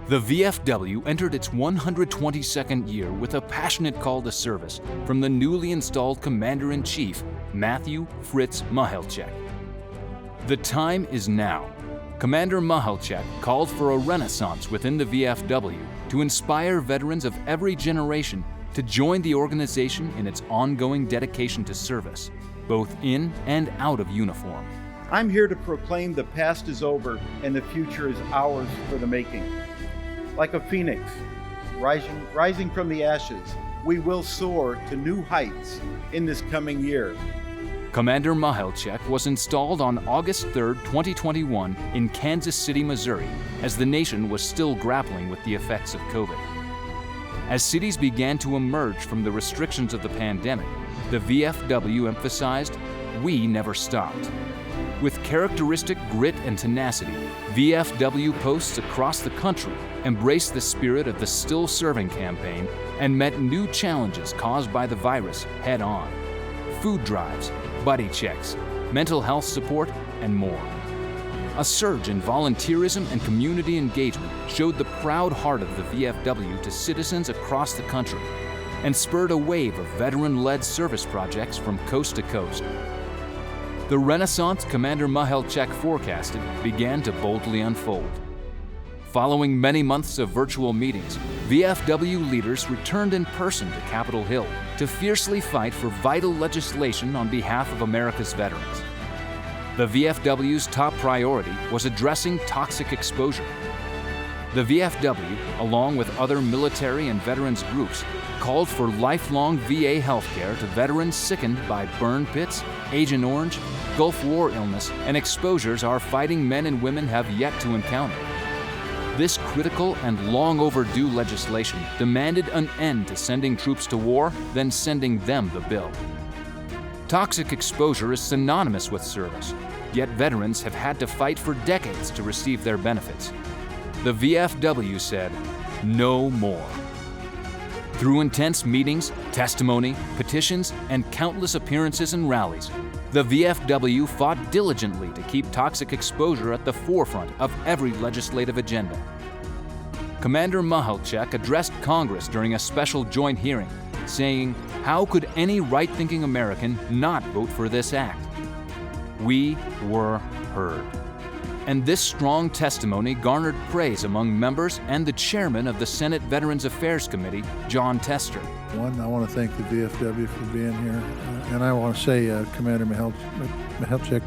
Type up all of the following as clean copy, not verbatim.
The VFW entered its 122nd year with a passionate call to service from the newly installed Commander-in-Chief, Matthew Fritz Mihelcic. The time is now. Commander Mihelcic called for a renaissance within the VFW to inspire veterans of every generation to join the organization in its ongoing dedication to service, both in and out of uniform. I'm here to proclaim the past is over and the future is ours for the making. Like a phoenix, rising from the ashes, we will soar to new heights in this coming year. Commander Mihelcic was installed on August 3, 2021 in Kansas City, Missouri, as the nation was still grappling with the effects of COVID. As cities began to emerge from the restrictions of the pandemic, the VFW emphasized, "We never stopped." With characteristic grit and tenacity, VFW posts across the country embraced the spirit of the Still Serving campaign and met new challenges caused by the virus head-on. Food drives, buddy checks, mental health support, and more. A surge in volunteerism and community engagement showed the proud heart of the VFW to citizens across the country and spurred a wave of veteran-led service projects from coast to coast. The renaissance Commander Mihelcic forecasted began to boldly unfold. Following many months of virtual meetings, VFW leaders returned in person to Capitol Hill to fiercely fight for vital legislation on behalf of America's veterans. The VFW's top priority was addressing toxic exposure. The VFW, along with other military and veterans groups, called for lifelong VA healthcare to veterans sickened by burn pits, Agent Orange, Gulf War illness, and exposures our fighting men and women have yet to encounter. This critical and long overdue legislation demanded an end to sending troops to war, then sending them the bill. Toxic exposure is synonymous with service, yet veterans have had to fight for decades to receive their benefits. The VFW said, "No more." Through intense meetings, testimony, petitions, and countless appearances and rallies, the VFW fought diligently to keep toxic exposure at the forefront of every legislative agenda. Commander Mihelcic addressed Congress during a special joint hearing, saying, "How could any right-thinking American not vote for this act?" We were heard. And this strong testimony garnered praise among members and the chairman of the Senate Veterans Affairs Committee, John Tester. One, I want to thank the VFW for being here, and I want to say, Commander Mihelcic,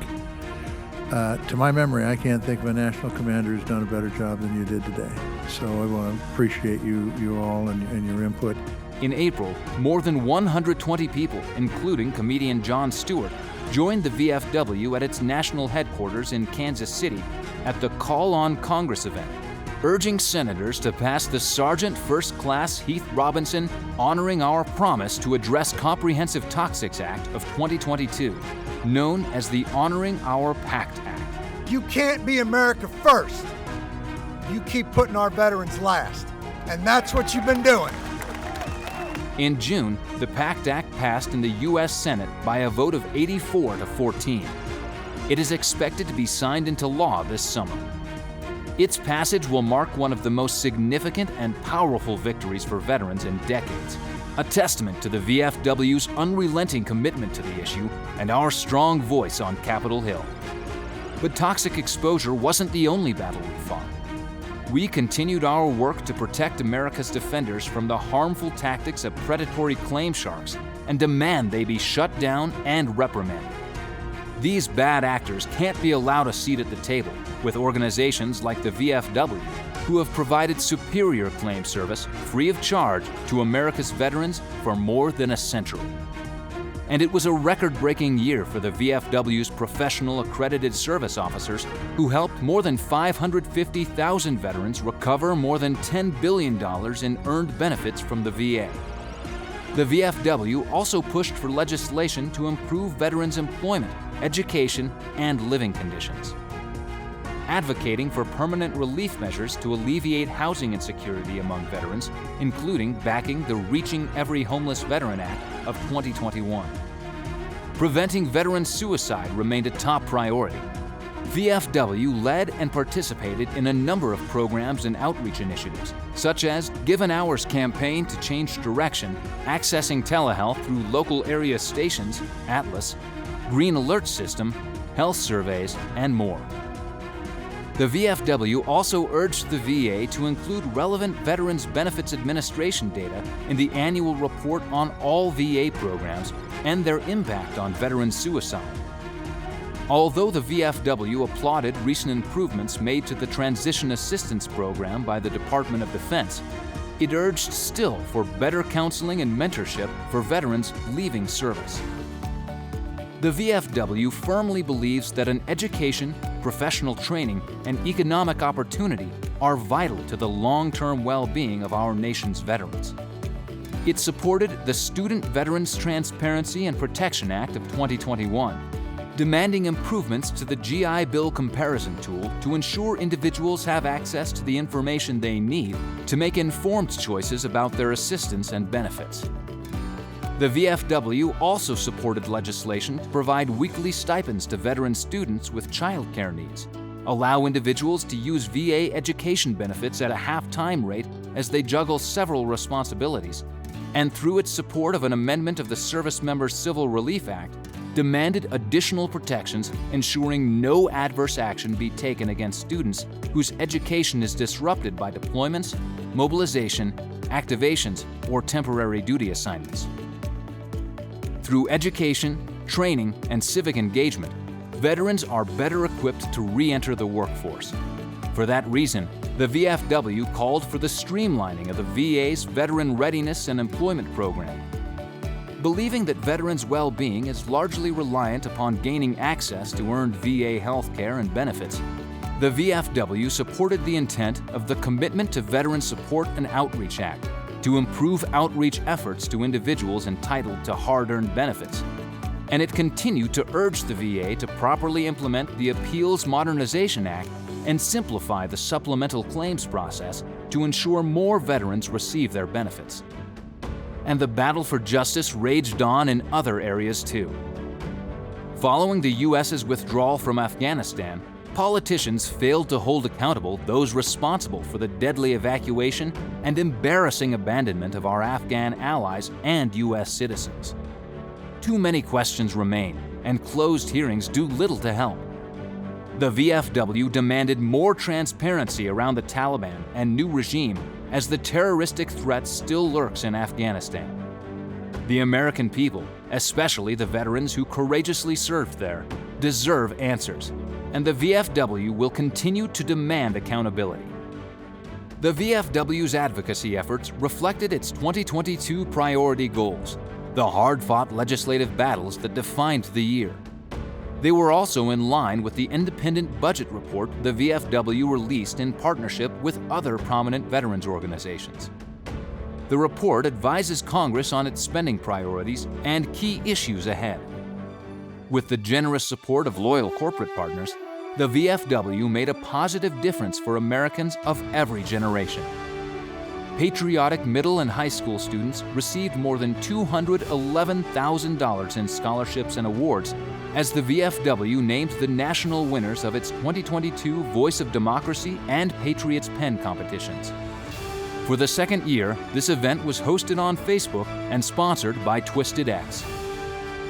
to my memory, I can't think of a national commander who's done a better job than you did today. So I want to appreciate you all and your input. In April, more than 120 people, including comedian Jon Stewart, joined the VFW at its national headquarters in Kansas City at the Call on Congress event, urging senators to pass the Sergeant First Class Heath Robinson Honoring Our Promise to Address Comprehensive Toxics Act of 2022, known as the Honoring Our Pact Act. You can't be America first. You keep putting our veterans last, and that's what you've been doing. In June, the Pact Act passed in the U.S. Senate by a vote of 84 to 14. It is expected to be signed into law this summer. Its passage will mark one of the most significant and powerful victories for veterans in decades, a testament to the VFW's unrelenting commitment to the issue and our strong voice on Capitol Hill. But toxic exposure wasn't the only battle we fought. We continued our work to protect America's defenders from the harmful tactics of predatory claim sharks and demand they be shut down and reprimanded. These bad actors can't be allowed a seat at the table with organizations like the VFW, who have provided superior claim service free of charge to America's veterans for more than a century. And it was a record-breaking year for the VFW's professional accredited service officers, who helped more than 550,000 veterans recover more than $10 billion in earned benefits from the VA. The VFW also pushed for legislation to improve veterans' employment, education, and living conditions. Advocating for permanent relief measures to alleviate housing insecurity among veterans, including backing the Reaching Every Homeless Veteran Act of 2021. Preventing veteran suicide remained a top priority. VFW led and participated in a number of programs and outreach initiatives, such as Give an Hour's campaign to change direction, accessing telehealth through local area stations, Atlas, Green Alert System, health surveys, and more. The VFW also urged the VA to include relevant Veterans Benefits Administration data in the annual report on all VA programs and their impact on veteran suicide. Although the VFW applauded recent improvements made to the Transition Assistance Program by the Department of Defense, it urged still for better counseling and mentorship for veterans leaving service. The VFW firmly believes that an education, professional training, and economic opportunity are vital to the long-term well-being of our nation's veterans. It supported the Student Veterans Transparency and Protection Act of 2021, demanding improvements to the GI Bill comparison tool to ensure individuals have access to the information they need to make informed choices about their assistance and benefits. The VFW also supported legislation to provide weekly stipends to veteran students with childcare needs, allow individuals to use VA education benefits at a half-time rate as they juggle several responsibilities, and through its support of an amendment of the Service Members Civil Relief Act, demanded additional protections ensuring no adverse action be taken against students whose education is disrupted by deployments, mobilization, activations, or temporary duty assignments. Through education, training, and civic engagement, veterans are better equipped to re-enter the workforce. For that reason, the VFW called for the streamlining of the VA's Veteran Readiness and Employment Program. Believing that veterans' well-being is largely reliant upon gaining access to earned VA health care and benefits, the VFW supported the intent of the Commitment to Veteran Support and Outreach Act to improve outreach efforts to individuals entitled to hard-earned benefits, and it continued to urge the VA to properly implement the Appeals Modernization Act and simplify the supplemental claims process to ensure more veterans receive their benefits. And the battle for justice raged on in other areas too. Following the U.S.'s withdrawal from Afghanistan, politicians failed to hold accountable those responsible for the deadly evacuation and embarrassing abandonment of our Afghan allies and U.S. citizens. Too many questions remain, and closed hearings do little to help. The VFW demanded more transparency around the Taliban and new regime as the terroristic threat still lurks in Afghanistan. The American people, especially the veterans who courageously served there, deserve answers, and the VFW will continue to demand accountability. The VFW's advocacy efforts reflected its 2022 priority goals, the hard-fought legislative battles that defined the year. They were also in line with the independent budget report the VFW released in partnership with other prominent veterans organizations. The report advises Congress on its spending priorities and key issues ahead. With the generous support of loyal corporate partners, the VFW made a positive difference for Americans of every generation. Patriotic middle and high school students received more than $211,000 in scholarships and awards as the VFW named the national winners of its 2022 Voice of Democracy and Patriots pen competitions. For the second year, this event was hosted on Facebook and sponsored by Twisted X.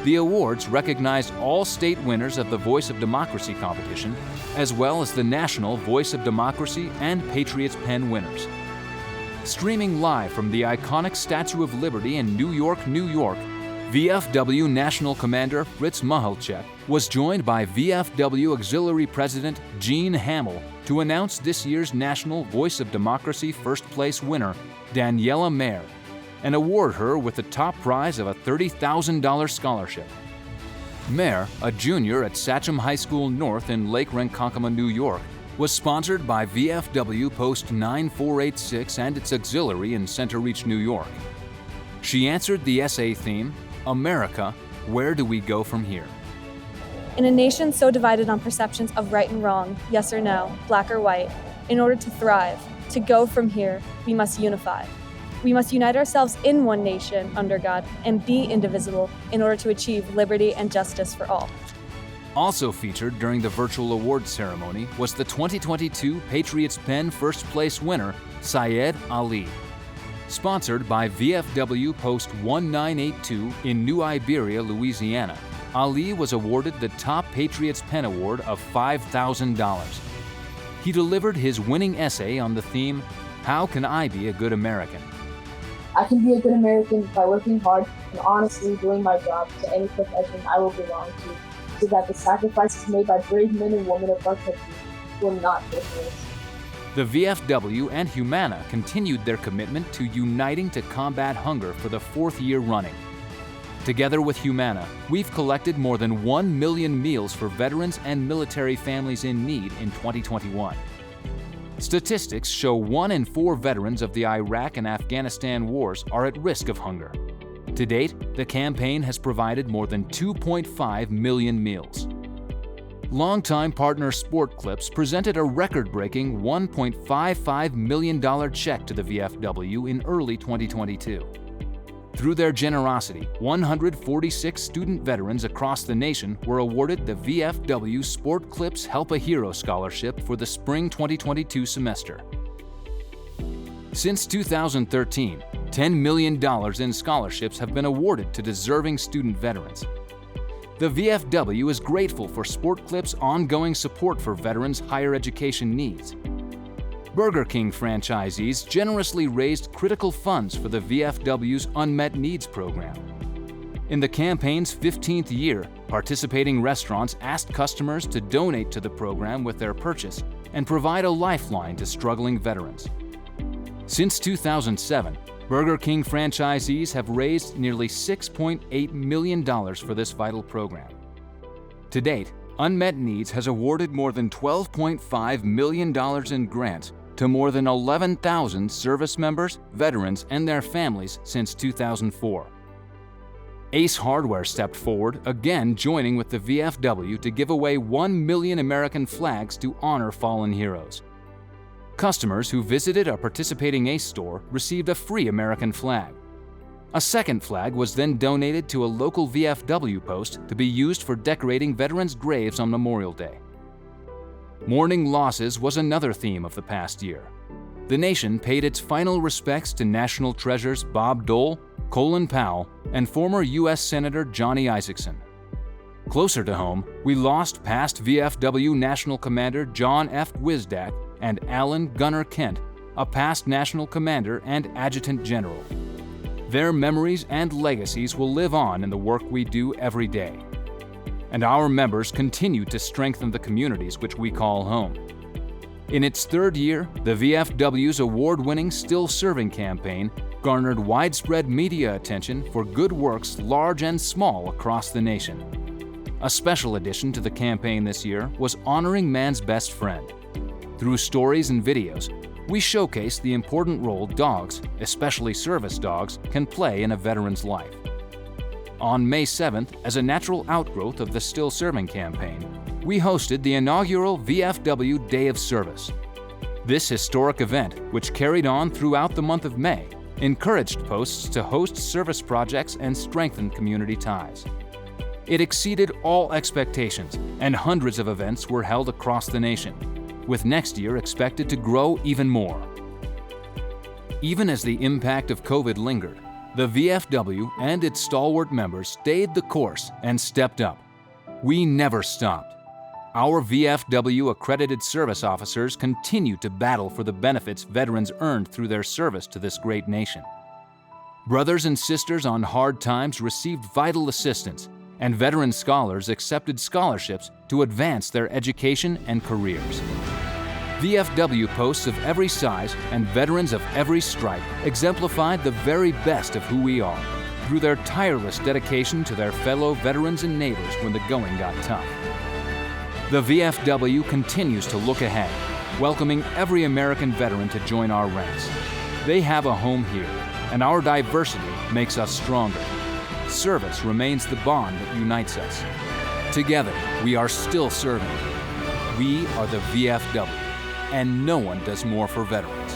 The awards recognized all state winners of the Voice of Democracy competition, as well as the national Voice of Democracy and Patriots pen winners. Streaming live from the iconic Statue of Liberty in New York, New York, VFW National Commander Fritz Mihelcic was joined by VFW Auxiliary President Gene Hamill to announce this year's National Voice of Democracy First Place winner, Daniela Mayer, and award her with the top prize of a $30,000 scholarship. Mayer, a junior at Sachem High School North in Lake Ronkonkoma, New York, was sponsored by VFW Post 9486 and its auxiliary in Center Reach, New York. She answered the essay theme, America, Where Do We Go From Here? In a nation so divided on perceptions of right and wrong, yes or no, black or white, in order to thrive, to go from here, we must unify. We must unite ourselves in one nation under God and be indivisible in order to achieve liberty and justice for all. Also featured during the virtual awards ceremony was the 2022 Patriots Pen First Place winner, Syed Ali. Sponsored by VFW Post 1982 in New Iberia, Louisiana, Ali was awarded the top Patriots Pen Award of $5,000. He delivered his winning essay on the theme, "How Can I Be a Good American?" I can be a good American by working hard and honestly doing my job to any profession I will belong to, so that the sacrifices made by brave men and women of our country will not go waste. The VFW and Humana continued their commitment to uniting to combat hunger for the 4th year running. Together with Humana, we've collected more than 1 million meals for veterans and military families in need in 2021. Statistics show 1 in 4 veterans of the Iraq and Afghanistan wars are at risk of hunger. To date, the campaign has provided more than 2.5 million meals. Longtime partner Sport Clips presented a record-breaking $1.55 million check to the VFW in early 2022. Through their generosity, 146 student veterans across the nation were awarded the VFW Sport Clips Help a Hero Scholarship for the spring 2022 semester. Since 2013, $10 million in scholarships have been awarded to deserving student veterans. The VFW is grateful for Sport Clips' ongoing support for veterans' higher education needs. Burger King franchisees generously raised critical funds for the VFW's Unmet Needs program. In the campaign's 15th year, participating restaurants asked customers to donate to the program with their purchase and provide a lifeline to struggling veterans. Since 2007, Burger King franchisees have raised nearly $6.8 million for this vital program. To date, Unmet Needs has awarded more than $12.5 million in grants to more than 11,000 service members, veterans, and their families since 2004. Ace Hardware stepped forward, again joining with the VFW to give away 1 million American flags to honor fallen heroes. Customers who visited a participating Ace store received a free American flag. A second flag was then donated to a local VFW post to be used for decorating veterans' graves on Memorial Day. Mourning losses was another theme of the past year. The nation paid its final respects to national treasures Bob Dole, Colin Powell, and former U.S. Senator Johnny Isakson. Closer to home, we lost past VFW National Commander John F. Wisdak and Alan Gunner Kent, a past National Commander and Adjutant General. Their memories and legacies will live on in the work we do every day. And our members continue to strengthen the communities which we call home. In its 3rd year, the VFW's award-winning Still Serving campaign garnered widespread media attention for good works large and small across the nation. A special addition to the campaign this year was honoring man's best friend. Through stories and videos, we showcase the important role dogs, especially service dogs, can play in a veteran's life. On May 7th, as a natural outgrowth of the Still Serving campaign, we hosted the inaugural VFW Day of Service. This historic event, which carried on throughout the month of May, encouraged posts to host service projects and strengthen community ties. It exceeded all expectations, and hundreds of events were held across the nation, with next year expected to grow even more. Even as the impact of COVID lingered, the VFW and its stalwart members stayed the course and stepped up. We never stopped. Our VFW accredited service officers continue to battle for the benefits veterans earned through their service to this great nation. Brothers and sisters on hard times received vital assistance, and veteran scholars accepted scholarships to advance their education and careers. VFW posts of every size and veterans of every stripe exemplified the very best of who we are through their tireless dedication to their fellow veterans and neighbors when the going got tough. The VFW continues to look ahead, welcoming every American veteran to join our ranks. They have a home here, and our diversity makes us stronger. Service remains the bond that unites us. Together, we are still serving. We are the VFW, and no one does more for veterans.